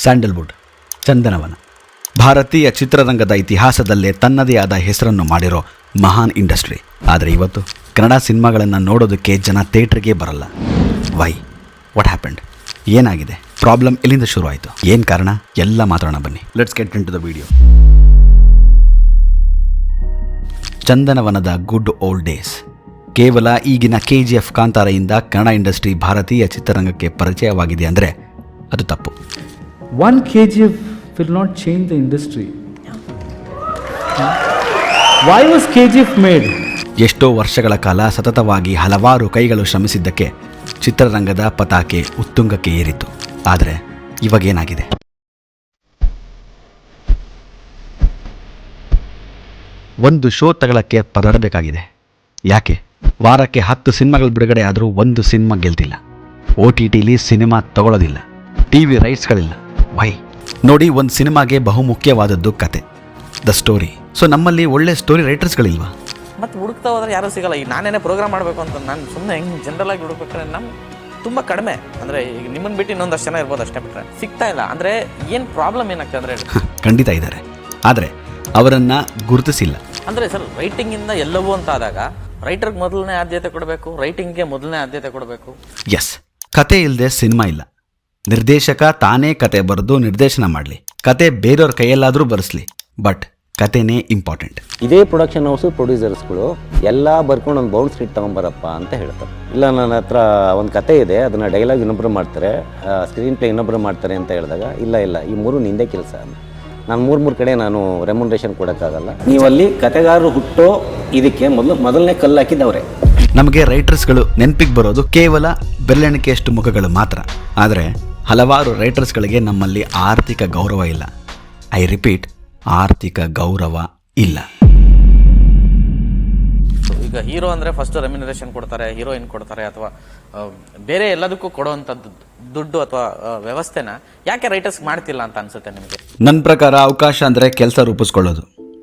Sandalwood, Chandanavana ಭಾರತೀಯ ಚಿತ್ರರಂಗದ ಇತಿಹಾಸದಲ್ಲೇ ತನ್ನದೇ ಆದ ಹೆಸರನ್ನು ಮಾಡಿರೋ ಮಹಾನ್ ಇಂಡಸ್ಟ್ರಿ. ಆದರೆ ಇವತ್ತು ಕನ್ನಡ ಸಿನಿಮಾಗಳನ್ನು ನೋಡೋದಕ್ಕೆ ಜನ ಥಿಯೇಟ್ರಿಗೆ ಬರಲ್ಲ. ವೈ? What happened? ಏನಾಗಿದೆ? ಪ್ರಾಬ್ಲಮ್ ಎಲ್ಲಿಂದ ಶುರು ಆಯಿತು? ಏನು ಕಾರಣ? ಎಲ್ಲ ಮಾತಾಡೋಣ ಬನ್ನಿ. Let's get into the video. ಚಂದನವನದ ಗುಡ್ ಓಲ್ಡ್ ಡೇಸ್. ಕೇವಲ ಈಗಿನ KGF ಕಾಂತಾರೆಯಿಂದ ಕನ್ನಡ ಇಂಡಸ್ಟ್ರಿ ಭಾರತೀಯ ಚಿತ್ರರಂಗಕ್ಕೆ ಪರಿಚಯವಾಗಿದೆ ಅಂದರೆ ಅದು ತಪ್ಪು. One KGF will not change the industry. Why was KGF made? ಎಷ್ಟೋ ವರ್ಷಗಳ ಕಾಲ ಸತತವಾಗಿ ಹಲವಾರು ಕೈಗಳು ಶ್ರಮಿಸಿದ್ದಕ್ಕೆ ಚಿತ್ರರಂಗದ ಪತಾಕೆ ಉತ್ತುಂಗಕ್ಕೆ ಏರಿತು. ಆದರೆ ಇವಾಗೇನಾಗಿದೆ? ಒಂದು ಶೋ ತಗೊಳ್ಳಕ್ಕೆ ಪರಡಬೇಕಾಗಿದೆ. ಯಾಕೆ? ವಾರಕ್ಕೆ 10 ಸಿನಿಮಾಗಳು ಬಿಡುಗಡೆ ಆದರೂ ಒಂದು ಸಿನಿಮಾ ಗೆಲ್ತಿಲ್ಲ. OTTಲಿ ಸಿನಿಮಾ ತಗೊಳ್ಳೋದಿಲ್ಲ. TV ರೈಟ್ಸ್ಗಳಿಲ್ಲ. ವೈ? ನೋಡಿ, ಒಂದು ಸಿನಿಮಾಗೆ ಬಹುಮುಖ್ಯವಾದದ್ದು ಕತೆ, ದ ಸ್ಟೋರಿ. ಸೊ ನಮ್ಮಲ್ಲಿ ಒಳ್ಳೆ ಸ್ಟೋರಿ ರೈಟರ್ಸ್ಗಳಿಲ್ವಾ? ಮತ್ತು ಹುಡುಕ್ತಾ ಹೋದ್ರೆ ಯಾರೂ ಸಿಗಲ್ಲ. ಈಗ ನಾನೇನೇ ಪ್ರೋಗ್ರಾಮ್ ಮಾಡಬೇಕು ಅಂತ ನಾನು ಸುಮ್ಮನೆ ಹೆಂಗೆ ಜನರಲ್ ಆಗಿ ಹುಡುಕ್ಬೇಕಾದ್ರೆ ನಮ್ಮ ತುಂಬ ಕಡಿಮೆ. ಅಂದರೆ ಈಗ ನಿಮ್ಮನ್ನು ಬಿಟ್ಟು ಇನ್ನೊಂದಷ್ಟು ಜನ ಇರ್ಬೋದು, ಅಷ್ಟೇ ಬಿಟ್ಟರೆ ಸಿಗ್ತಾ ಇಲ್ಲ. ಅಂದರೆ ಏನು ಪ್ರಾಬ್ಲಮ್ ಏನಾಗ್ತದೆ ಅಂದರೆ ಖಂಡಿತ ಇದ್ದಾರೆ, ಆದರೆ ಅವರನ್ನು ಗುರುತಿಸಿಲ್ಲ. ಅಂದರೆ ಸರ್, ರೈಟಿಂಗಿಂದ ಎಲ್ಲವೂ ಅಂತ ಆದಾಗ ರೈಟರ್ಗೆ ಮೊದಲನೇ ಆದ್ಯತೆ ಕೊಡಬೇಕು, ರೈಟಿಂಗ್ಗೆ ಮೊದಲನೇ ಆದ್ಯತೆ ಕೊಡಬೇಕು. ಎಸ್, ಕತೆ ಇಲ್ಲದೆ ಸಿನಿಮಾ ಇಲ್ಲ. ನಿರ್ದೇಶಕ ತಾನೇ ಕತೆ ಬರೆದು ನಿರ್ದೇಶನ ಮಾಡಲಿ, ಕತೆ ಬೇರೆಯವ್ರ ಕೈಯಲ್ಲಾದರೂ ಬರೆಸಲಿ, ಬಟ್ ಕತೆನೇ ಇಂಪಾರ್ಟೆಂಟ್. ಇದೇ ಪ್ರೊಡಕ್ಷನ್ ಹೌಸು ಪ್ರೊಡ್ಯೂಸರ್ಸ್ಗಳು ಎಲ್ಲ ಬರ್ಕೊಂಡು ಒಂದು ಬೌಂಡ್ ಸ್ಕ್ರಿಪ್ಟ್ ತೊಗೊಂಬರಪ್ಪ ಅಂತ ಹೇಳ್ತಾರೆ. ಇಲ್ಲ, ನನ್ನ ಹತ್ರ ಒಂದು ಕತೆ ಇದೆ, ಅದನ್ನು ಡೈಲಾಗ್ ಇನ್ನೊಬ್ಬರು ಮಾಡ್ತಾರೆ, ಸ್ಕ್ರೀನ್ ಪ್ಲೇ ಇನ್ನೊಬ್ಬರು ಮಾಡ್ತಾರೆ ಅಂತ ಹೇಳಿದಾಗ ಇಲ್ಲ ಈ ಮೂರು ನಿಂದೇ ಕೆಲಸ. ನಾನು ಮೂರು ಕಡೆ ನಾನು ರೆಮ್ಯುನರೇಷನ್ ಕೊಡೋಕ್ಕಾಗಲ್ಲ. ನೀವಲ್ಲಿ ಕತೆಗಾರರು ಹುಟ್ಟೋ ಇದಕ್ಕೆ ಮೊದಲನೇ ಕಲ್ಲು ಹಾಕಿದ್ದವ್ರೆ. ನಮಗೆ ರೈಟರ್ಸ್ಗಳು ನೆನಪಿಗೆ ಬರೋದು ಕೇವಲ ಬೆರಳೆಣಿಕೆಯಷ್ಟು ಮುಖಗಳು ಮಾತ್ರ. ಆದರೆ ಹಲವಾರು ರೈಟರ್ಸ್ಗಳಿಗೆ ನಮ್ಮಲ್ಲಿ ಆರ್ಥಿಕ ಗೌರವ ಇಲ್ಲ. ಐ ರಿಪೀಟ್, ಆರ್ಥಿಕ ಗೌರವ ಇಲ್ಲ. ಈಗ ಹೀರೋ ಅಂದರೆ ಫಸ್ಟ್ ರೆಮ್ಯುನರೇಷನ್ ಕೊಡ್ತಾರೆ, ಹೀರೋಯಿನ್ ಕೊಡ್ತಾರೆ, ಅಥವಾ ಬೇರೆ ಎಲ್ಲದಕ್ಕೂ ಕೊಡುವಂಥದ್ದು ದುಡ್ಡು ಅಥವಾ ವ್ಯವಸ್ಥೆನ ಯಾಕೆ ರೈಟರ್ಸ್ ಮಾಡ್ತಿಲ್ಲ ಅಂತ ಅನ್ಸುತ್ತೆ ನಿಮಗೆ? ನನ್ನ ಪ್ರಕಾರ ಅವಕಾಶ ಅಂದರೆ ಕೆಲಸ ರೂಪಿಸ್ಕೊಳ್ಳೋದು,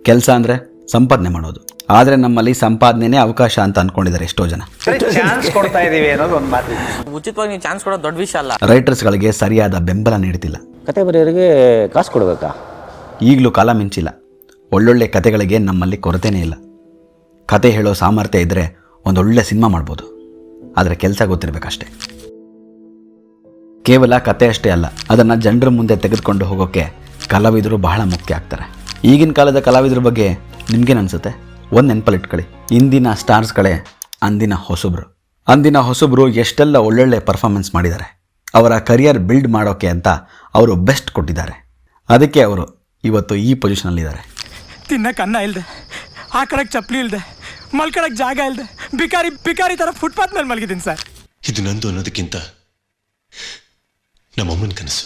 ಕೆಲಸ ಅಂದರೆ ಸಂಪಾದನೆ ಮಾಡೋದು. ಆದರೆ ನಮ್ಮಲ್ಲಿ ಸಂಪಾದನೆನೇ ಅವಕಾಶ ಅಂತ ಅನ್ಕೊಂಡಿದ್ದಾರೆ ಎಷ್ಟೋ ಜನ. ಕೊಡ್ತಾ ಇದೀವಿ ಅನ್ನೋದು ಒಂದು ಮಾತು. ಉಚಿತವಾಗಿ ನೀವು ಚಾನ್ಸ್ ಕೊಡೋದು ದೊಡ್ಡ ವಿಷಯ ಅಲ್ಲ. ರೈಟರ್ಸ್ಗಳಿಗೆ ಸರಿಯಾದ ಬೆಂಬಲ ನೀಡ್ತಿಲ್ಲ. ಕತೆ ಬರೆಯೋರಿಗೆ ಕಾಸು ಕೊಡಬೇಕಾ? ಈಗಲೂ ಕಾಲ ಮಿಂಚಿಲ್ಲ. ಒಳ್ಳೊಳ್ಳೆ ಕತೆಗಳಿಗೆ ನಮ್ಮಲ್ಲಿ ಕೊರತೆನೇ ಇಲ್ಲ. ಕತೆ ಹೇಳೋ ಸಾಮರ್ಥ್ಯ ಇದ್ದರೆ ಒಂದೊಳ್ಳೆ ಸಿನಿಮಾ ಮಾಡ್ಬೋದು, ಆದರೆ ಕೆಲಸ ಗೊತ್ತಿರಬೇಕಷ್ಟೆ. ಕೇವಲ ಕತೆ ಅಷ್ಟೇ ಅಲ್ಲ, ಅದನ್ನು ಜನರ ಮುಂದೆ ತೆಗೆದುಕೊಂಡು ಹೋಗೋಕ್ಕೆ ಕಲಾವಿದರು ಬಹಳ ಮುಖ್ಯ ಆಗ್ತಾರೆ. ಈಗಿನ ಕಾಲದ ಕಲಾವಿದರ ಬಗ್ಗೆ ನಿಮ್ಗೇನು ಅನಿಸುತ್ತೆ? ಒಂದು ನೆನಪಲ್ಲಿ ಇಟ್ಕೊಳ್ಳಿ, ಇಂದಿನ ಸ್ಟಾರ್ಸ್ಗಳೇ ಅಂದಿನ ಹೊಸಬ್ರು ಎಷ್ಟೆಲ್ಲ ಒಳ್ಳೊಳ್ಳೆ ಪರ್ಫಾರ್ಮೆನ್ಸ್ ಮಾಡಿದ್ದಾರೆ. ಅವರ ಕರಿಯರ್ ಬಿಲ್ಡ್ ಮಾಡೋಕ್ಕೆ ಅಂತ ಅವರು ಬೆಸ್ಟ್ ಕೊಟ್ಟಿದ್ದಾರೆ. ಅದಕ್ಕೆ ಅವರು ಇವತ್ತು ಈ ಪೊಸಿಷನಲ್ಲಿದ್ದಾರೆ. ತಿನ್ನಕ್ಕೆ ಅನ್ನ ಇಲ್ಲದೆ, ಹಾಕಡಕ್ಕೆ ಚಪ್ಪಲಿ ಇಲ್ಲದೆ, ಮಲ್ಕಡಕ್ಕೆ ಜಾಗ ಇಲ್ಲದೆ, ಬಿಕಾರಿ ಥರ ಫುಟ್ಪಾತ್ ಮೇಲೆ ಮಲಗಿದ್ದೀನಿ ಸರ್. ಇದು ನಂದು ಅನ್ನೋದಕ್ಕಿಂತ ನಮ್ಮಮ್ಮನ ಕನಸು.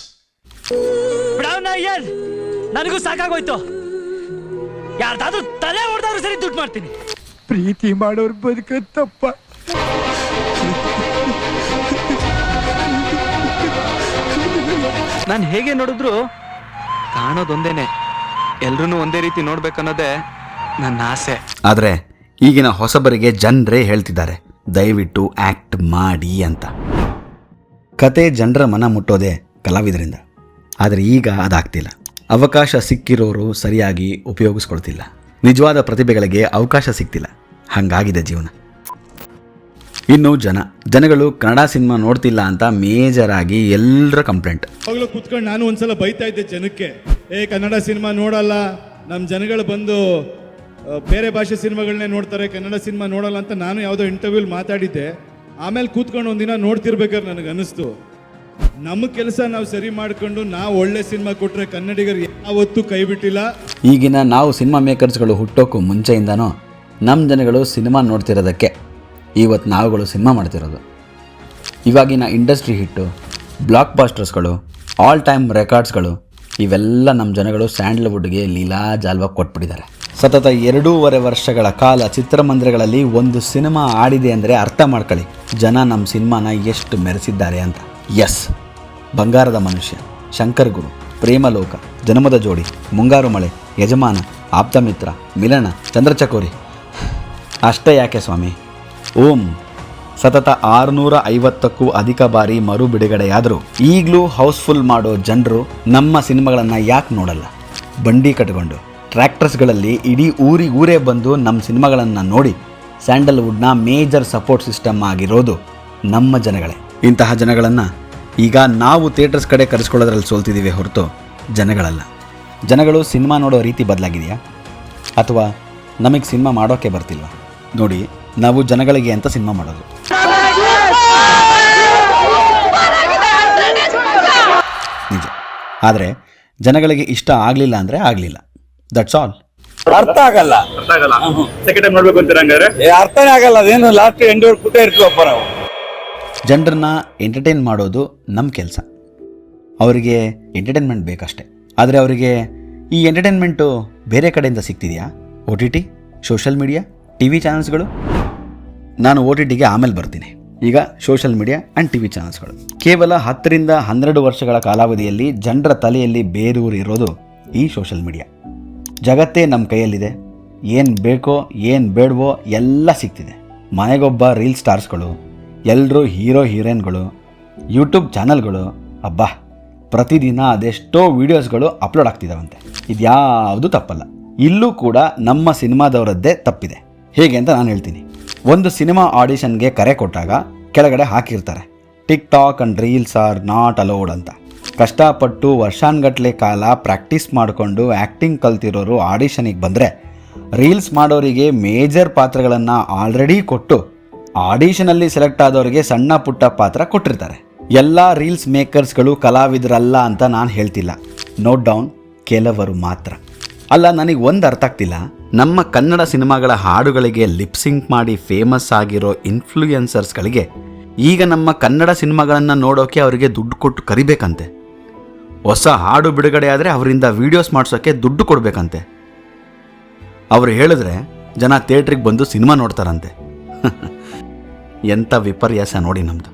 ನನಗೂ ಸಾಕಾಗೋಯ್ತು. ಯಾರ್ದಾದ್ರೂ ತಲೆ ಹೊಡೆದಾದ್ರೂ ಸರಿ ದುಡ್ಡು ಮಾಡ್ತೀನಿ. ಪ್ರೀತಿ ಮಾಡೋರು ಬದುಕತ್ತಪ್ಪ. ನಾನು ಹೇಗೆ ನೋಡಿದ್ರು ಕಾಣೋದೊಂದೇನೆ, ಎಲ್ರೂ ಒಂದೇ ರೀತಿ ನೋಡ್ಬೇಕನ್ನೋದೇ ನನ್ನ ಆಸೆ. ಆದರೆ ಈಗಿನ ಹೊಸಬರಿಗೆ ಜನರೇ ಹೇಳ್ತಿದ್ದಾರೆ, ದಯವಿಟ್ಟು ಆ್ಯಕ್ಟ್ ಮಾಡಿ ಅಂತ. ಕತೆ ಜನರ ಮನ ಮುಟ್ಟೋದೇ ಕಲಾವಿದರಿಂದ. ಆದರೆ ಈಗ ಅದಾಗ್ತಿಲ್ಲ. ಅವಕಾಶ ಸಿಕ್ಕಿರೋರು ಸರಿಯಾಗಿ ಉಪಯೋಗಿಸ್ಕೊಳ್ತಿಲ್ಲ. ನಿಜವಾದ ಪ್ರತಿಭೆಗಳಿಗೆ ಅವಕಾಶ ಸಿಗ್ತಿಲ್ಲ. ಹಾಗಾಗಿದೆ ಜೀವನ. ಇನ್ನು ಜನಗಳು ಕನ್ನಡ ಸಿನಿಮಾ ನೋಡ್ತಿಲ್ಲ ಅಂತ ಮೇಜರಾಗಿ ಎಲ್ಲರ ಕಂಪ್ಲೇಂಟ್. ಅವಾಗಲೂ ಕೂತ್ಕೊಂಡು ನಾನು ಒಂದ್ಸಲ ಬೈತಾ ಇದ್ದೆ ಜನಕ್ಕೆ, ಕನ್ನಡ ಸಿನಿಮಾ ನೋಡಲ್ಲ, ನಮ್ಮ ಜನಗಳು ಬಂದು ಬೇರೆ ಭಾಷೆ ಸಿನಿಮಾಗಳನ್ನೇ ನೋಡ್ತಾರೆ, ಕನ್ನಡ ಸಿನಿಮಾ ನೋಡಲ್ಲ ಅಂತ ನಾನು ಯಾವುದೋ ಇಂಟರ್ವ್ಯೂಲಿ ಮಾತಾಡಿದ್ದೆ. ಆಮೇಲೆ ಕೂತ್ಕೊಂಡು ಒಂದಿನ ನೋಡ್ತಿರ್ಬೇಕಾದ್ರೆ ನನಗೆ ಅನ್ನಿಸ್ತು, ನಮ್ಮ ಕೆಲಸ ನಾವು ಸರಿ ಮಾಡಿಕೊಂಡು ನಾವು ಒಳ್ಳೆ ಸಿನಿಮಾ ಕೊಟ್ಟರೆ ಕನ್ನಡಿಗರು ಯಾವತ್ತೂ ಕೈ ಬಿಟ್ಟಿಲ್ಲ. ಈಗಿನ ನಾವು ಸಿನಿಮಾ ಮೇಕರ್ಸ್ಗಳು ಹುಟ್ಟೋಕ್ಕೂ ಮುಂಚೆಯಿಂದನೂ ನಮ್ಮ ಜನಗಳು ಸಿನಿಮಾ ನೋಡ್ತಿರೋದಕ್ಕೆ ಇವತ್ತು ನಾವುಗಳು ಸಿನಿಮಾ ಮಾಡ್ತಿರೋದು. ಇವಾಗಿನ ಇಂಡಸ್ಟ್ರಿ ಹಿಟ್ಟು, ಬ್ಲಾಕ್ ಬಾಸ್ಟರ್ಸ್ಗಳು, ಆಲ್ ಟೈಮ್ ರೆಕಾರ್ಡ್ಸ್ಗಳು, ಇವೆಲ್ಲ ನಮ್ಮ ಜನಗಳು ಸ್ಯಾಂಡಲ್ವುಡ್ಗೆ ಲೀಲಾಜಾಲವಾಗಿ ಕೊಟ್ಬಿಟ್ಟಿದ್ದಾರೆ. ಸತತ 2.5 ವರ್ಷಗಳ ಕಾಲ ಚಿತ್ರಮಂದಿರಗಳಲ್ಲಿ ಒಂದು ಸಿನಿಮಾ ಆಡಿದೆ ಅಂದರೆ ಅರ್ಥ ಮಾಡ್ಕೊಳ್ಳಿ ಜನ ನಮ್ಮ ಸಿನಿಮಾನ ಎಷ್ಟು ಮೆರೆಸಿದ್ದಾರೆ ಅಂತ. ಎಸ್, ಬಂಗಾರದ ಮನುಷ್ಯ, ಶಂಕರ್ ಗುರು, ಪ್ರೇಮಲೋಕ, ಜನ್ಮದ ಜೋಡಿ, ಮುಂಗಾರು ಮಳೆ, ಯಜಮಾನ, ಆಪ್ತಮಿತ್ರ, ಮಿಲನ, ಚಂದ್ರಚಕೋರಿ. ಅಷ್ಟೇ ಯಾಕೆ ಸ್ವಾಮಿ, ಓಂ, ಸತತ 650ಕ್ಕೂ ಅಧಿಕ ಬಾರಿ ಮರು ಬಿಡುಗಡೆಯಾದರೂ ಈಗಲೂ ಹೌಸ್ಫುಲ್ ಮಾಡೋ ಜನರು ನಮ್ಮ ಸಿನಿಮಾಗಳನ್ನು ಯಾಕೆ ನೋಡಲ್ಲ? ಬಂಡಿ ಕಟ್ಕೊಂಡು ಟ್ರ್ಯಾಕ್ಟರ್ಸ್ಗಳಲ್ಲಿ ಇಡೀ ಊರೇ ಬಂದು ನಮ್ಮ ಸಿನಿಮಾಗಳನ್ನು ನೋಡಿ ಸ್ಯಾಂಡಲ್ವುಡ್ನ ಮೇಜರ್ ಸಪೋರ್ಟ್ ಸಿಸ್ಟಮ್ ಆಗಿರೋದು ನಮ್ಮ ಜನಗಳೇ. ಇಂತಹ ಜನಗಳನ್ನು ಈಗ ನಾವು ಥಿಯೇಟರ್ಸ್ ಕಡೆ ಕರೆಸ್ಕೊಳ್ಳೋದ್ರಲ್ಲಿ ಸೋಲ್ತಿದ್ದೀವಿ ಹೊರತು ಜನಗಳಲ್ಲ. ಜನಗಳು ಸಿನಿಮಾ ನೋಡೋ ರೀತಿ ಬದಲಾಗಿದೆಯಾ ಅಥವಾ ನಮಗೆ ಸಿನಿಮಾ ಮಾಡೋಕ್ಕೆ ಬರ್ತಿಲ್ವಾ? ನೋಡಿ, ನಾವು ಜನಗಳಿಗೆ ಅಂತ ಸಿನಿಮಾ ಮಾಡೋದು. ನಿಜ. ಆದರೆ ಜನಗಳಿಗೆ ಇಷ್ಟ ಆಗಲಿಲ್ಲ ಅಂದರೆ ಆಗಲಿಲ್ಲ. That's all. ಅರ್ಥ ಆಗಲ್ಲ. ಸೆಕೆಂಡ್ ಟೈಮ್ ನೋಡ್ಬೇಕು ಅಂತೀರ ಹಂಗಾರೆ? ಅರ್ಥನೇ ಆಗಲ್ಲ. ಅದೇನು ಲಾಸ್ಟ್ ಎಂಡೋರ್ ಕೂಟೇ ಇರ್ತೀವಪ್ಪ ನಾವು. ಜನರನ್ನ ಎಂಟರ್ಟೈನ್ ಮಾಡೋದು ನಮ್ಮ ಕೆಲಸ. ಅವರಿಗೆ ಎಂಟರ್ಟೈನ್ಮೆಂಟ್ ಬೇಕಷ್ಟೆ. ಆದರೆ ಅವರಿಗೆ ಈ ಎಂಟರ್ಟೈನ್ಮೆಂಟು ಬೇರೆ ಕಡೆಯಿಂದ ಸಿಗ್ತಿದೆಯಾ? OTT, social media, TV ಚಾನಲ್ಸ್ಗಳು? ನಾನು OTTಗೆ ಆಮೇಲೆ ಬರ್ತೀನಿ. ಈಗ ಸೋಷಲ್ ಮೀಡಿಯಾ ಆ್ಯಂಡ್ TV ಚಾನಲ್ಸ್ಗಳು. ಕೇವಲ 10ರಿಂದ 12 ವರ್ಷಗಳ ಕಾಲಾವಧಿಯಲ್ಲಿ ಜನರ ತಲೆಯಲ್ಲಿ ಬೇರೂರಿರೋದು ಈ ಸೋಷಲ್ ಮೀಡಿಯಾ. ಜಗತ್ತೇ ನಮ್ಮ ಕೈಯಲ್ಲಿದೆ. ಏನು ಬೇಕೋ ಏನು ಬೇಡವೋ ಎಲ್ಲ ಸಿಗ್ತಿದೆ. ಮನೆಗೊಬ್ಬ ರೀಲ್ ಸ್ಟಾರ್ಸ್ಗಳು, ಎಲ್ಲರೂ ಹೀರೋಯಿನ್ಗಳು, ಯೂಟ್ಯೂಬ್ ಚಾನಲ್ಗಳು. ಅಬ್ಬಾ, ಪ್ರತಿದಿನ ಅದೆಷ್ಟೋ ವೀಡಿಯೋಸ್ಗಳು ಅಪ್ಲೋಡ್ ಆಗ್ತಿದ್ದಾವಂತೆ. ಇದ್ಯಾವುದು ತಪ್ಪಲ್ಲ. ಇಲ್ಲೂ ಕೂಡ ನಮ್ಮ ಸಿನಿಮಾದವರದ್ದೇ ತಪ್ಪಿದೆ. ಹೇಗೆ ಅಂತ ನಾನು ಹೇಳ್ತೀನಿ. ಒಂದು ಸಿನಿಮಾ ಆಡಿಷನ್ಗೆ ಕರೆ ಕೊಟ್ಟಾಗ ಕೆಳಗಡೆ ಹಾಕಿರ್ತಾರೆ, TikTok and reels are not allowed ಅಂತ. ಕಷ್ಟಪಟ್ಟು ವರ್ಷಾನ್ಗಟ್ಲೆ ಕಾಲ ಪ್ರಾಕ್ಟೀಸ್ ಮಾಡಿಕೊಂಡು ಆ್ಯಕ್ಟಿಂಗ್ ಕಲ್ತಿರೋರು ಆಡಿಷನಿಗೆ ಬಂದರೆ ರೀಲ್ಸ್ ಮಾಡೋರಿಗೆ ಮೇಜರ್ ಪಾತ್ರಗಳನ್ನು ಆಲ್ರೆಡಿ ಕೊಟ್ಟು ಆಡಿಷನಲ್ಲಿ ಸೆಲೆಕ್ಟ್ ಆದವರಿಗೆ ಸಣ್ಣ ಪುಟ್ಟ ಪಾತ್ರ ಕೊಟ್ಟಿರ್ತಾರೆ. ಎಲ್ಲ ರೀಲ್ಸ್ ಮೇಕರ್ಸ್ಗಳು ಕಲಾವಿದರಲ್ಲ ಅಂತ ನಾನು ಹೇಳ್ತಿಲ್ಲ. ನೋಟ್ ಡೌನ್, ಕೆಲವರು ಮಾತ್ರ. ಅಲ್ಲ, ನನಗೆ ಒಂದು ಅರ್ಥ ಆಗ್ತಿಲ್ಲ. ನಮ್ಮ ಕನ್ನಡ ಸಿನಿಮಾಗಳ ಹಾಡುಗಳಿಗೆ ಲಿಪ್ಸಿಂಕ್ ಮಾಡಿ ಫೇಮಸ್ ಆಗಿರೋ ಇನ್ಫ್ಲೂಯೆನ್ಸರ್ಸ್ಗಳಿಗೆ ಈಗ ನಮ್ಮ ಕನ್ನಡ ಸಿನಿಮಾಗಳನ್ನು ನೋಡೋಕ್ಕೆ ಅವರಿಗೆ ದುಡ್ಡು ಕೊಟ್ಟು ಕರಿಬೇಕಂತೆ. ಹೊಸ ಹಾಡು ಬಿಡುಗಡೆ ಆದರೆ ಅವರಿಂದ ವೀಡಿಯೋಸ್ ಮಾಡಿಸೋಕ್ಕೆ ದುಡ್ಡು ಕೊಡಬೇಕಂತೆ. ಅವರು ಹೇಳಿದ್ರೆ ಜನ ಥಿಯೇಟ್ರಿಗೆ ಬಂದು ಸಿನಿಮಾ ನೋಡ್ತಾರಂತೆ. ಎಂಥ ವಿಪರ್ಯಾಸ ನೋಡಿ ನಮ್ಮದು.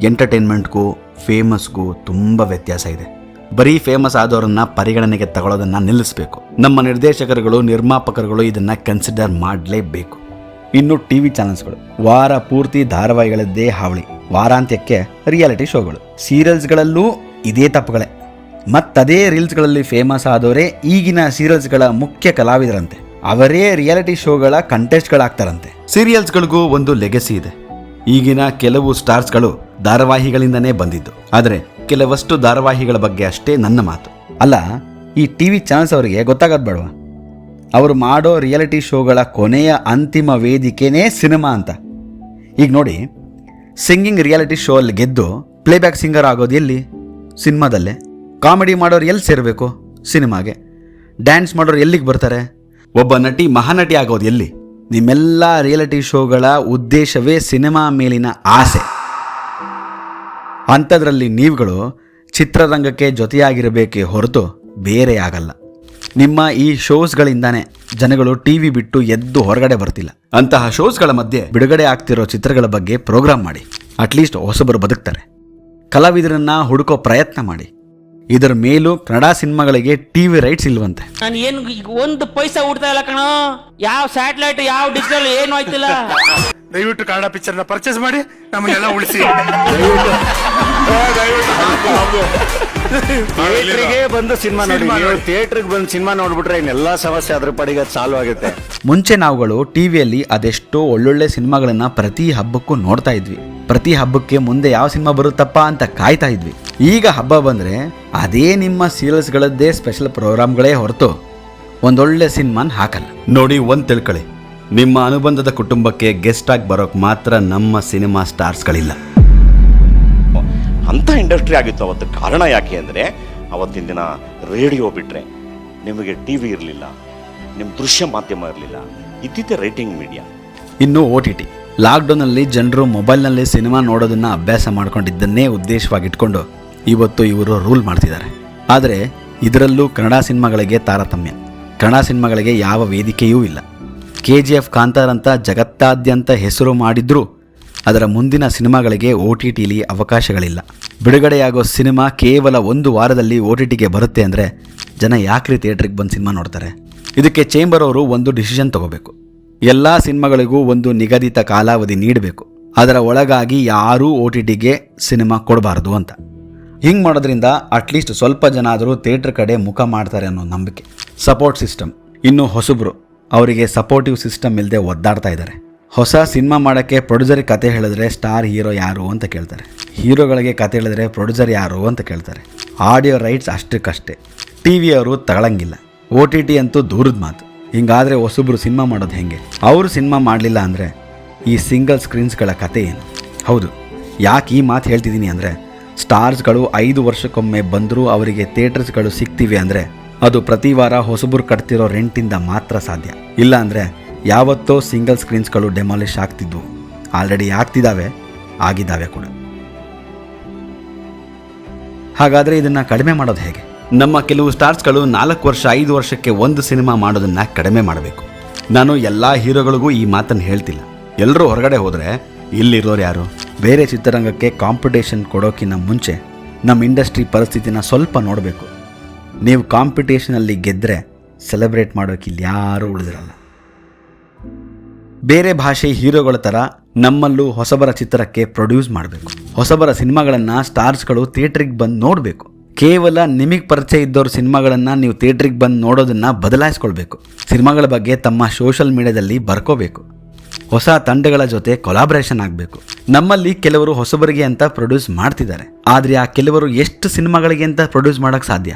ಎಂಟರ್ಟೈನ್ಮೆಂಟ್ಗೂ ಫೇಮಸ್ಗೂ ತುಂಬ ವ್ಯತ್ಯಾಸ ಇದೆ. ಬರೀ ಫೇಮಸ್ ಆದವರನ್ನು ಪರಿಗಣನೆಗೆ ತಗೊಳ್ಳೋದನ್ನು ನಿಲ್ಲಿಸಬೇಕು. ನಮ್ಮ ನಿರ್ದೇಶಕರುಗಳು, ನಿರ್ಮಾಪಕರುಗಳು ಇದನ್ನು ಕನ್ಸಿಡರ್ ಮಾಡಲೇಬೇಕು. ಇನ್ನು TV ಚಾನಲ್ಸ್ಗಳು ವಾರ ಪೂರ್ತಿ ಧಾರಾವಾಹಿಗಳದ್ದೇ ಹಾವಳಿ. ವಾರಾಂತ್ಯಕ್ಕೆ ರಿಯಾಲಿಟಿ ಶೋಗಳು. ಸೀರಿಯಲ್ಸ್ಗಳಲ್ಲೂ ಇದೇ ತಪ್ಪುಗಳೇ. ಮತ್ತದೇ ರೀಲ್ಸ್ಗಳಲ್ಲಿ ಫೇಮಸ್ ಆದವರೇ ಈಗಿನ ಸೀರಿಯಲ್ಸ್ಗಳ ಮುಖ್ಯ ಕಲಾವಿದರಂತೆ. ಅವರೇ ರಿಯಾಲಿಟಿ ಶೋಗಳ ಕಂಟೆಸ್ಟ್ಗಳಾಗ್ತಾರಂತೆ. ಸೀರಿಯಲ್ಸ್ಗಳಿಗೂ ಒಂದು ಲೆಗಸಿ ಇದೆ. ಈಗಿನ ಕೆಲವು ಸ್ಟಾರ್ಸ್ಗಳು ಧಾರಾವಾಹಿಗಳಿಂದನೇ ಬಂದಿದ್ದು. ಆದರೆ ಕೆಲವಷ್ಟು ಧಾರಾವಾಹಿಗಳ ಬಗ್ಗೆ ಅಷ್ಟೇ ನನ್ನ ಮಾತು. ಅಲ್ಲ, ಈ TV ಚಾನಲ್ಸ್ ಅವರಿಗೆ ಗೊತ್ತಾಗೋದು ಬೇಡವಾ? ಅವರು ಮಾಡೋ ರಿಯಾಲಿಟಿ ಶೋಗಳ ಕೊನೆಯ ಅಂತಿಮ ವೇದಿಕೆನೇ ಸಿನಿಮಾ ಅಂತ. ಈಗ ನೋಡಿ, ಸಿಂಗಿಂಗ್ ರಿಯಾಲಿಟಿ ಶೋ ಅಲ್ಲಿ ಗೆದ್ದು ಪ್ಲೇಬ್ಯಾಕ್ ಸಿಂಗರ್ ಆಗೋದು ಎಲ್ಲಿ? ಸಿನಿಮಾದಲ್ಲೇ. ಕಾಮಿಡಿ ಮಾಡೋರು ಎಲ್ಲಿ ಸೇರಬೇಕು? ಸಿನಿಮಾಗೆ. ಡ್ಯಾನ್ಸ್ ಮಾಡೋರು ಎಲ್ಲಿಗೆ ಬರ್ತಾರೆ? ಒಬ್ಬ ನಟಿ ಮಹಾನಟಿ ಆಗೋದು ಎಲ್ಲಿ? ನಿಮ್ಮೆಲ್ಲ ರಿಯಾಲಿಟಿ ಶೋಗಳ ಉದ್ದೇಶವೇ ಸಿನಿಮಾ ಮೇಲಿನ ಆಸೆ. ಅಂಥದ್ರಲ್ಲಿ ನೀವುಗಳು ಚಿತ್ರರಂಗಕ್ಕೆ ಜೊತೆಯಾಗಿರಬೇಕೇ ಹೊರತು ಬೇರೆ ಆಗಲ್ಲ. ನಿಮ್ಮ ಈ ಶೋಸ್ಗಳಿಂದಾನೇ ಜನಗಳು TV ಬಿಟ್ಟು ಎದ್ದು ಹೊರಗಡೆ ಬರ್ತಿಲ್ಲ. ಅಂತಹ ಶೋಸ್ಗಳ ಮಧ್ಯೆ ಬಿಡುಗಡೆ ಆಗ್ತಿರೋ ಚಿತ್ರಗಳ ಬಗ್ಗೆ ಪ್ರೋಗ್ರಾಮ್ ಮಾಡಿ. ಅಟ್ಲೀಸ್ಟ್ ಹೊಸಬರು ಬದುಕ್ತಾರೆ. ಕಲಾವಿದರನ್ನ ಹುಡುಕೋ ಪ್ರಯತ್ನ ಮಾಡಿ. ಇದರ ಮೇಲೂ ಕನ್ನಡ ಸಿನಿಮಾಗಳಿಗೆ TV ರೈಟ್ಸ್ ಇಲ್ವಂತೆ. ನಾನು ಏನು ಈಗ ಒಂದು ಪೈಸಾ ಉಡ್ತಾ ಇಲ್ಲ ಕಣೋ. ಯಾವ ಸ್ಯಾಟಲೈಟ್, ಯಾವ ಡಿಜಿಟಲ್ ಏನು ಆಯ್ತಿಲ್ಲ. ದಯವಿಟ್ಟು ಕನ್ನಡ ಪಿಕ್ಚರ್ನ ಪರ್ಚೇಸ್ ಮಾಡಿ ನಮ್ಮನ್ನೆಲ್ಲ ಉಳಿಸಿ. ಥಿಯೇಟ್ರಿಗೆ ಬಂದು ಸಿನಿಮಾ ನೋಡಿ. ನೀವು ಥಿಯೇಟ್ರಿಗೆ ಬಂದು ಸಿನಿಮಾ ನೋಡ್ಬಿಟ್ರೆ ಇನ್ನೆಲ್ಲ ಸಮಸ್ಯೆ ಅದ್ರ ಪಡಿಗೆ ಚಾಲು ಆಗುತ್ತೆ. ಮುಂಚೆ ನಾವುಗಳು ಟಿವಿಯಲ್ಲಿ ಅದೆಷ್ಟೋ ಒಳ್ಳೊಳ್ಳೆ ಸಿನಿಮಾಗಳನ್ನ ಪ್ರತಿ ಹಬ್ಬಕ್ಕೂ ನೋಡ್ತಾ ಇದ್ವಿ. ಪ್ರತಿ ಹಬ್ಬಕ್ಕೆ ಮುಂದೆ ಯಾವ ಸಿನಿಮಾ ಬರುತ್ತಪ್ಪ ಅಂತ ಕಾಯ್ತಾ ಇದ್ವಿ. ಈಗ ಹಬ್ಬ ಬಂದ್ರೆ ಅದೇ ನಿಮ್ಮ ಸೀರಿಯಲ್ಸ್ಗಳದ್ದೇ ಸ್ಪೆಷಲ್ ಪ್ರೋಗ್ರಾಮ್ಗಳೇ ಹೊರತು ಒಂದೊಳ್ಳೆ ಸಿನಿಮಾನ ಹಾಕಲ್ಲ. ನೋಡಿ, ಒಂದು ತಿಳ್ಕೊಳ್ಳಿ, ನಿಮ್ಮ ಅನುಬಂಧದ ಕುಟುಂಬಕ್ಕೆ ಗೆಸ್ಟ್ ಆಗಿ ಬರೋಕೆ ಮಾತ್ರ ನಮ್ಮ ಸಿನಿಮಾ ಸ್ಟಾರ್ಸ್ಗಳಿಲ್ಲ. ಅಂಥ ಇಂಡಸ್ಟ್ರಿ ಆಗಿತ್ತು ಅವತ್ತು. ಕಾರಣ ಯಾಕೆ ಅಂದರೆ ಅವತ್ತಿನ ದಿನ ರೇಡಿಯೋ ಬಿಟ್ಟರೆ ನಿಮಗೆ TV ಇರಲಿಲ್ಲ, ನಿಮ್ಮ ದೃಶ್ಯ ಮಾಧ್ಯಮ ಇರಲಿಲ್ಲ, ಇದ್ದಿದ್ದೆ ರೇಟಿಂಗ್ ಮೀಡಿಯಾ. ಇನ್ನು OTT. ಲಾಕ್ಡೌನಲ್ಲಿ ಜನರು ಮೊಬೈಲ್ನಲ್ಲಿ ಸಿನಿಮಾ ನೋಡೋದನ್ನು ಅಭ್ಯಾಸ ಮಾಡ್ಕೊಂಡಿದ್ದನ್ನೇ ಉದ್ದೇಶವಾಗಿಟ್ಕೊಂಡು ಇವತ್ತು ಇವರು ರೂಲ್ ಮಾಡ್ತಿದ್ದಾರೆ. ಆದರೆ ಇದರಲ್ಲೂ ಕನ್ನಡ ಸಿನಿಮಾಗಳಿಗೆ ತಾರತಮ್ಯ. ಕನ್ನಡ ಸಿನಿಮಾಗಳಿಗೆ ಯಾವ ವೇದಿಕೆಯೂ ಇಲ್ಲ. KGF, ಕಾಂತಾರ ಅಂತ ಜಗತ್ತಾದ್ಯಂತ ಹೆಸರು ಮಾಡಿದ್ರೂ ಅದರ ಮುಂದಿನ ಸಿನಿಮಾಗಳಿಗೆ OTTಲಿ ಅವಕಾಶಗಳಿಲ್ಲ. ಬಿಡುಗಡೆಯಾಗೋ ಸಿನಿಮಾ ಕೇವಲ 1 ವಾರದಲ್ಲಿ OTTಗೆ ಬರುತ್ತೆ ಅಂದರೆ ಜನ ಯಾಕ್ರಿ ಥಿಯೇಟ್ರಿಗೆ ಬಂದು ಸಿನಿಮಾ ನೋಡ್ತಾರೆ? ಇದಕ್ಕೆ ಚೇಂಬರ್ ಅವರು ಒಂದು ಡಿಸಿಷನ್ ತಗೋಬೇಕು. ಎಲ್ಲ ಸಿನಿಮಾಗಳಿಗೂ ಒಂದು ನಿಗದಿತ ಕಾಲಾವಧಿ ನೀಡಬೇಕು. ಅದರ ಒಳಗಾಗಿ ಯಾರೂ OTTಗೆ ಸಿನಿಮಾ ಕೊಡಬಾರ್ದು ಅಂತ. ಹಿಂಗೆ ಮಾಡೋದ್ರಿಂದ ಅಟ್ಲೀಸ್ಟ್ ಸ್ವಲ್ಪ ಜನ ಆದರೂ ಥಿಯೇಟ್ರ್ ಕಡೆ ಮುಖ ಮಾಡ್ತಾರೆ ಅನ್ನೋ ನಂಬಿಕೆ. Support system. ಇನ್ನು ಹೊಸಬ್ರು, ಅವರಿಗೆ ಸಪೋರ್ಟಿವ್ ಸಿಸ್ಟಮ್ ಇಲ್ಲದೆ ಒದ್ದಾಡ್ತಾ ಇದ್ದಾರೆ. ಹೊಸ ಸಿನಿಮಾ ಮಾಡೋಕ್ಕೆ ಪ್ರೊಡ್ಯೂಸರಿಗೆ ಕತೆ ಹೇಳಿದ್ರೆ ಸ್ಟಾರ್ ಹೀರೋ ಯಾರು ಅಂತ ಕೇಳ್ತಾರೆ. ಹೀರೋಗಳಿಗೆ ಕತೆ ಹೇಳಿದ್ರೆ ಪ್ರೊಡ್ಯೂಸರ್ ಯಾರು ಅಂತ ಕೇಳ್ತಾರೆ. ಆಡಿಯೋ ರೈಟ್ಸ್ ಅಷ್ಟಕ್ಕಷ್ಟೇ, TV ಅವರು ತಗೊಳ್ಳಂಗಿಲ್ಲ. OTT ಅಂತೂ ದೂರದ ಮಾತು. ಹಿಂಗಾದರೆ ಹೊಸಬ್ರು ಸಿನಿಮಾ ಮಾಡೋದು ಹೆಂಗೆ? ಅವರು ಸಿನಿಮಾ ಮಾಡಲಿಲ್ಲ ಅಂದರೆ ಈ ಸಿಂಗಲ್ ಸ್ಕ್ರೀನ್ಸ್ಗಳ ಕತೆ ಏನು? ಹೌದು, ಯಾಕೆ ಈ ಮಾತು ಹೇಳ್ತಿದ್ದೀನಿ ಅಂದರೆ, ಸ್ಟಾರ್ಸ್ಗಳು 5 ವರ್ಷಕ್ಕೊಮ್ಮೆ ಬಂದರೂ ಅವರಿಗೆ ಥಿಯೇಟರ್ಸ್ಗಳು ಸಿಗ್ತಿವೆ ಅಂದರೆ ಅದು ಪ್ರತಿ ವಾರ ಹೊಸಬ್ರು ಕಟ್ತಿರೋ ರೆಂಟಿಂದ ಮಾತ್ರ ಸಾಧ್ಯ. ಇಲ್ಲ ಅಂದರೆ ಯಾವತ್ತೋ ಸಿಂಗಲ್ ಸ್ಕ್ರೀನ್ಸ್ಗಳು ಡೆಮಾಲಿಷ್ ಆಗ್ತಿದ್ವು, ಆಲ್ರೆಡಿ ಆಗ್ತಿದ್ದಾವೆ, ಆಗಿದ್ದಾವೆ ಕೂಡ. ಹಾಗಾದರೆ ಇದನ್ನು ಕಡಿಮೆ ಮಾಡೋದು ಹೇಗೆ? ನಮ್ಮ ಕೆಲವು ಸ್ಟಾರ್ಸ್ಗಳು 4 ವರ್ಷ 5 ವರ್ಷಕ್ಕೆ ಒಂದು ಸಿನಿಮಾ ಮಾಡೋದನ್ನು ಕಡಿಮೆ ಮಾಡಬೇಕು. ನಾನು ಎಲ್ಲ ಹೀರೋಗಳಿಗೂ ಈ ಮಾತನ್ನು ಹೇಳ್ತಿಲ್ಲ. ಎಲ್ಲರೂ ಹೊರಗಡೆ ಹೋದರೆ ಇಲ್ಲಿರೋರು ಯಾರು? ಬೇರೆ ಚಿತ್ರರಂಗಕ್ಕೆ ಕಾಂಪಿಟೇಷನ್ ಕೊಡೋಕ್ಕಿಂತ ಮುಂಚೆ ನಮ್ಮ ಇಂಡಸ್ಟ್ರಿ ಪರಿಸ್ಥಿತಿನ ಸ್ವಲ್ಪ ನೋಡಬೇಕು. ನೀವು ಕಾಂಪಿಟೇಷನಲ್ಲಿ ಗೆದ್ದರೆ ಸೆಲೆಬ್ರೇಟ್ ಮಾಡೋಕೆ ಇಲ್ಲಿ ಯಾರೂ ಉಳಿದಿರಲ್ಲ. ಬೇರೆ ಭಾಷೆ ಹೀರೋಗಳ ಥರ ನಮ್ಮಲ್ಲೂ ಹೊಸಬರ ಚಿತ್ರಕ್ಕೆ ಪ್ರೊಡ್ಯೂಸ್ ಮಾಡಬೇಕು. ಹೊಸಬರ ಸಿನಿಮಾಗಳನ್ನು ಸ್ಟಾರ್ಸ್ಗಳು ಥಿಯೇಟ್ರಿಗೆ ಬಂದು ನೋಡಬೇಕು. ಕೇವಲ ನಿಮಗೆ ಪರಿಚಯ ಇದ್ದವ್ರ ಸಿನಿಮಾಗಳನ್ನು ನೀವು ಥಿಯೇಟ್ರಿಗೆ ಬಂದು ನೋಡೋದನ್ನು ಬದಲಾಯಿಸ್ಕೊಳ್ಬೇಕು. ಸಿನಿಮಾಗಳ ಬಗ್ಗೆ ತಮ್ಮ ಸೋಷಲ್ ಮೀಡಿಯಾದಲ್ಲಿ ಬರ್ಕೋಬೇಕು. ಹೊಸ ತಂಡಗಳ ಜೊತೆ ಕೊಲಾಬ್ರೇಷನ್ ಆಗಬೇಕು. ನಮ್ಮಲ್ಲಿ ಕೆಲವರು ಹೊಸಬರಿಗೆ ಅಂತ ಪ್ರೊಡ್ಯೂಸ್ ಮಾಡ್ತಿದ್ದಾರೆ, ಆದರೆ ಆ ಕೆಲವರು ಎಷ್ಟು ಸಿನಿಮಾಗಳಿಗೆ ಅಂತ ಪ್ರೊಡ್ಯೂಸ್ ಮಾಡೋಕ್ಕೆ ಸಾಧ್ಯ?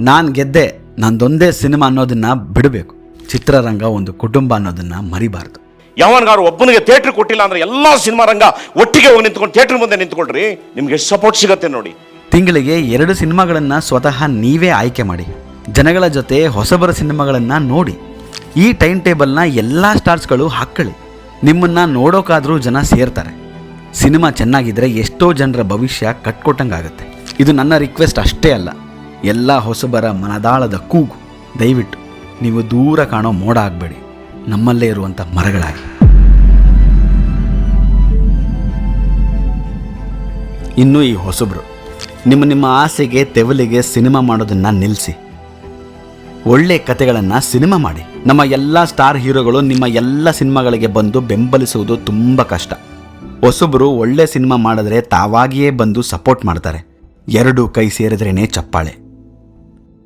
ನಾನು ಗೆದ್ದೆ, ನಂದೊಂದೇ ಸಿನಿಮಾ ಅನ್ನೋದನ್ನು ಬಿಡಬೇಕು. ಚಿತ್ರರಂಗ ಒಂದು ಕುಟುಂಬ ಅನ್ನೋದನ್ನು ಮರಿಬಾರ್ದು. ಯಾವನ್ಗಾರು ಒಬ್ಬನಿಗೆ ಥಿಯೇಟ್ರ್ ಕೊಟ್ಟಿಲ್ಲ ಅಂದ್ರೆ ಎಲ್ಲ ಸಿನಿಮಾ ರಂಗ ಒಟ್ಟಿಗೆ ಹೋಗಿ ನಿಂತ್ಕೊಂಡು ಥಿಯೇಟ್ರ್ ಮುಂದೆ ನಿಂತ್ಕೊಳ್ರಿ, ನಿಮ್ಗೆ ಎಷ್ಟು ಸಪೋರ್ಟ್ ಸಿಗುತ್ತೆ ನೋಡಿ. ತಿಂಗಳಿಗೆ 2 ಸಿನಿಮಾಗಳನ್ನು ಸ್ವತಃ ನೀವೇ ಆಯ್ಕೆ ಮಾಡಿ ಜನಗಳ ಜೊತೆ ಹೊಸಬರ ಸಿನಿಮಾಗಳನ್ನು ನೋಡಿ. ಈ ಟೈಮ್ ಟೇಬಲ್ನ ಎಲ್ಲ ಸ್ಟಾರ್ಸ್ಗಳು ಹಾಕ್ಕೊಳ್ಳಿ. ನಿಮ್ಮನ್ನು ನೋಡೋಕ್ಕಾದರೂ ಜನ ಸೇರ್ತಾರೆ. ಸಿನಿಮಾ ಚೆನ್ನಾಗಿದ್ದರೆ ಎಷ್ಟೋ ಜನರ ಭವಿಷ್ಯ ಕಟ್ಕೊಟ್ಟಂಗಾಗುತ್ತೆ. ಇದು ನನ್ನ ರಿಕ್ವೆಸ್ಟ್ ಅಷ್ಟೇ ಅಲ್ಲ, ಎಲ್ಲ ಹೊಸಬರ ಮನದಾಳದ ಕೂಗು. ದಯವಿಟ್ಟು ನೀವು ದೂರ ಕಾಣೋ ಮೋಡ ಆಗಬೇಡಿ, ನಮ್ಮಲ್ಲೇ ಇರುವಂಥ ಮರಗಳಾಗಿ. ಇನ್ನು ಈ ಹೊಸಬ್ರು, ನಿಮ್ಮ ಆಸೆಗೆ ತೆವಲಿಗೆ ಸಿನಿಮಾ ಮಾಡೋದನ್ನು ನಿಲ್ಲಿಸಿ. ಒಳ್ಳೆ ಕತೆಗಳನ್ನು ಸಿನಿಮಾ ಮಾಡಿ. ನಮ್ಮ ಎಲ್ಲ ಸ್ಟಾರ್ ಹೀರೋಗಳು ನಿಮ್ಮ ಎಲ್ಲ ಸಿನಿಮಾಗಳಿಗೆ ಬಂದು ಬೆಂಬಲಿಸುವುದು ತುಂಬ ಕಷ್ಟ. ಹೊಸಬ್ರು ಒಳ್ಳೆ ಸಿನಿಮಾ ಮಾಡಿದ್ರೆ ತಾವಾಗಿಯೇ ಬಂದು ಸಪೋರ್ಟ್ ಮಾಡ್ತಾರೆ. 2 ಕೈ ಸೇರಿದ್ರೇ ಚಪ್ಪಾಳೆ.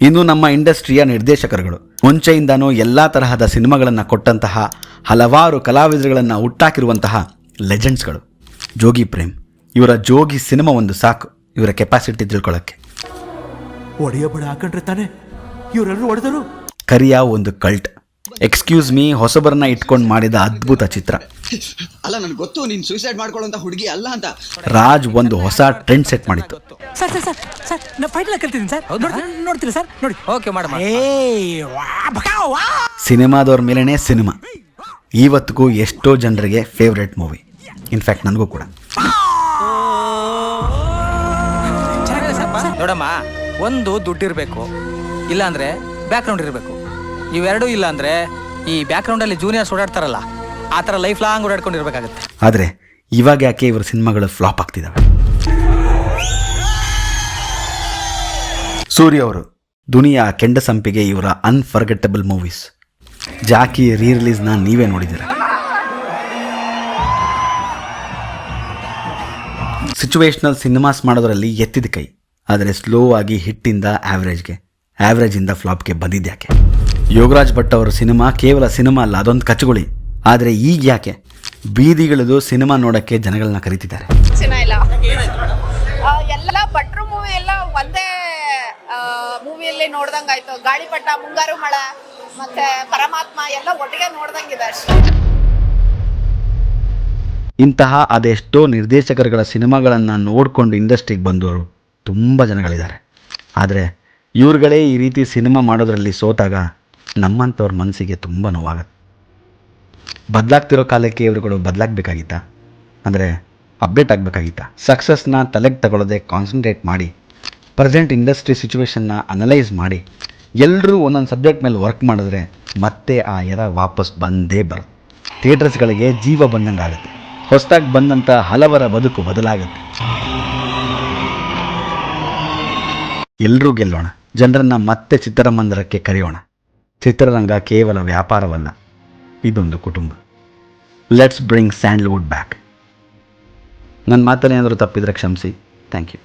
ಇನ್ನು ನಮ್ಮ ಇಂಡಸ್ಟ್ರಿಯ ನಿರ್ದೇಶಕರುಗಳು, ಮುಂಚೆಯಿಂದನೂ ಎಲ್ಲ ತರಹದ ಸಿನಿಮಾಗಳನ್ನು ಕೊಟ್ಟಂತಹ ಹಲವಾರು ಕಲಾವಿದರುಗಳನ್ನು ಹುಟ್ಟಾಕಿರುವಂತಹ ಲೆಜೆಂಡ್ಸ್ಗಳು. ಜೋಗಿ ಪ್ರೇಮ್, ಇವರ ಜೋಗಿ ಸಿನಿಮಾ ಒಂದು ಸಾಕು ಇವರ ಕೆಪಾಸಿಟಿ ತಿಳ್ಕೊಳ್ಳೋಕ್ಕೆ. ಒಡೆಯಬಡ ಹಾಕೊಂಡ್ರೆ ತಾನೆ ಇವರೆಲ್ಲರೂ ಹೊಡೆದರು. ಕರಿಯ ಒಂದು ಕಲ್ಟ್. ಎಕ್ಸ್ಕ್ಯೂಸ್ ಮೀ ಹೊಸಬರನ್ನ ಇಟ್ಕೊಂಡು ಮಾಡಿದ ಅದ್ಭುತ ಚಿತ್ರ. ಅಲ್ಲ, ನನಗೆ ಗೊತ್ತು ನೀನು ಸೂಸೈಡ್ ಮಾಡ್ಕೊಳ್ಳೋಂತ ಹುಡುಗಿ ಅಲ್ಲ ಅಂತ. ರಾಜ್ ಒಂದು ಹೊಸ ಟ್ರೆಂಡ್ ಸೆಟ್ ಮಾಡಿತ್ತು. ಸರ್ ಸರ್ ಸರ್ ಸರ್ ನಾನು ಫೈಟ್ ಕಲ್ತಿದ್ದೀನಿ ಸರ್. ನೋಡ್ತೀರಾ ಸರ್? ನೋಡಿ. ಓಕೆ ಮಾಡ. ಸಿನಿಮಾದವ್ರ ಮೇಲೇನೆ ಸಿನಿಮಾ ಇವತ್ತಿಗೂ ಎಷ್ಟೋ ಜನರಿಗೆ ಫೇವ್ರೆಟ್ ಮೂವಿ. ಇನ್ಫ್ಯಾಕ್ಟ್ ನನಗೂ ಕೂಡ. ನೋಡಮ್ಮ, ಒಂದು ದುಡ್ಡಿರಬೇಕು, ಇಲ್ಲಾಂದ್ರೆ ಬ್ಯಾಕ್ಗ್ರೌಂಡ್ ಇರಬೇಕು. ಇವೆರಡೂ ಇಲ್ಲ ಅಂದ್ರೆ ಈ ಬ್ಯಾಕ್ಗ್ರೌಂಡಲ್ಲಿ ಜೂನಿಯರ್ಸ್ ಓಡಾಡ್ತಾರಲ್ಲ, ಆ ಥರ ಲೈಫ್ ಲಾಂಗ್ ಓಡಾಡ್ಕೊಂಡಿರ್ಬೇಕಾಗುತ್ತೆ. ಆದರೆ ಇವಾಗ ಯಾಕೆ ಇವ್ರ ಸಿನಿಮಾಗಳು ಫ್ಲಾಪ್ ಆಗ್ತಿದ್ದಾವೆ? ಸೂರ್ಯ ಅವರು ದುನಿಯಾ, ಕೆಂಡಸಂಪಿಗೆ ಇವರ ಅನ್ಫರ್ಗೆಟಬಲ್ ಮೂವೀಸ್. ಜಾಕಿ ರೀ-ರಿಲೀಸ್ನ ನೀವೇ ನೋಡಿದ್ದೀರ. ಸಿಚುವೇಶ್ನಲ್ ಸಿನಿಮಾಸ್ ಮಾಡೋದ್ರಲ್ಲಿ ಎತ್ತಿದ ಕೈ. ಆದರೆ ಸ್ಲೋ ಆಗಿ ಹಿಟ್ಟಿಂದ ಆವ್ರೇಜಿಂದ ಫ್ಲಾಪ್ಗೆ ಬಂದಿದ್ಯಾಕೆ? ಯೋಗರಾಜ್ ಭಟ್ ಅವರ ಸಿನಿಮಾ ಕೇವಲ ಸಿನಿಮಾ ಅಲ್ಲ, ಅದೊಂದು ಕಚಗುಳಿ. ಆದರೆ ಈಗ ಯಾಕೆ ಬೀದಿಗಳದು ಸಿನಿಮಾ ನೋಡೋಕ್ಕೆ ಜನಗಳನ್ನ ಕರೀತಿದ್ದಾರೆ? ಎಲ್ಲ ಭಟ್ರು ಮೂವಿ ಎಲ್ಲ ಒಂದೇ ಮೂವಿಯಲ್ಲಿ ನೋಡ್ದಂಗಾಯ್ತು. ಗಾಳಿಪಟ, ಮುಂಗಾರು ಮಳೆ ಮತ್ತೆ ಪರಮಾತ್ಮ ಎಲ್ಲ ಒಟ್ಟಿಗೆ ನೋಡ್ದಂಗಿದೆ ಅಷ್ಟೇ. ಇಂತಹ ಅದೆಷ್ಟೋ ನಿರ್ದೇಶಕರುಗಳ ಸಿನಿಮಾಗಳನ್ನು ನೋಡಿಕೊಂಡು ಇಂಡಸ್ಟ್ರಿಗೆ ಬಂದವರು ತುಂಬ ಜನಗಳಿದ್ದಾರೆ. ಆದರೆ ಇವ್ರುಗಳೇ ಈ ರೀತಿ ಸಿನಿಮಾ ಮಾಡೋದ್ರಲ್ಲಿ ಸೋತಾಗ ನಮ್ಮಂಥವ್ರ ಮನಸ್ಸಿಗೆ ತುಂಬ ನೋವಾಗುತ್ತೆ. ಬದಲಾಗ್ತಿರೋ ಕಾಲಕ್ಕೆ ಇವರುಗಳು ಬದಲಾಗಬೇಕಾಗಿತ್ತಾ? ಅಂದರೆ ಅಪ್ಡೇಟ್ ಆಗಬೇಕಾಗಿತ್ತಾ? ಸಕ್ಸಸ್ನ ತಲೆಗೆ ತಗೊಳ್ಳೋದೆ ಕಾನ್ಸಂಟ್ರೇಟ್ ಮಾಡಿ, ಪ್ರೆಸೆಂಟ್ ಇಂಡಸ್ಟ್ರಿ ಸಿಚುವೇಶನ್ನ ಅನಲೈಸ್ ಮಾಡಿ, ಎಲ್ಲರೂ ಒಂದೊಂದು ಸಬ್ಜೆಕ್ಟ್ ಮೇಲೆ ವರ್ಕ್ ಮಾಡಿದ್ರೆ ಮತ್ತೆ ಆ ಎರ ವಾಪಸ್ ಬಂದೇ ಬರುತ್ತೆ. ಥಿಯೇಟರ್ಸ್ಗಳಿಗೆ ಜೀವ ಬಂದಂಗೆ ಆಗುತ್ತೆ. ಹೊಸದಾಗಿ ಬಂದಂಥ ಹಲವರ ಬದುಕು ಬದಲಾಗುತ್ತೆ. ಎಲ್ಲರೂ ಗೆಲ್ಲೋಣ, ಜನರನ್ನು ಮತ್ತೆ ಚಿತ್ರಮಂದಿರಕ್ಕೆ ಕರೆಯೋಣ. ಚಿತ್ರರಂಗ ಕೇವಲ ವ್ಯಾಪಾರವಲ್ಲ, ಇದೊಂದು ಕುಟುಂಬ. Let's bring Sandalwood back. ನನ್ನ ಮಾತಲ್ಲಿ ಏನಾದರೂ ತಪ್ಪಿದರೆ ಕ್ಷಮಿಸಿ. Thank you.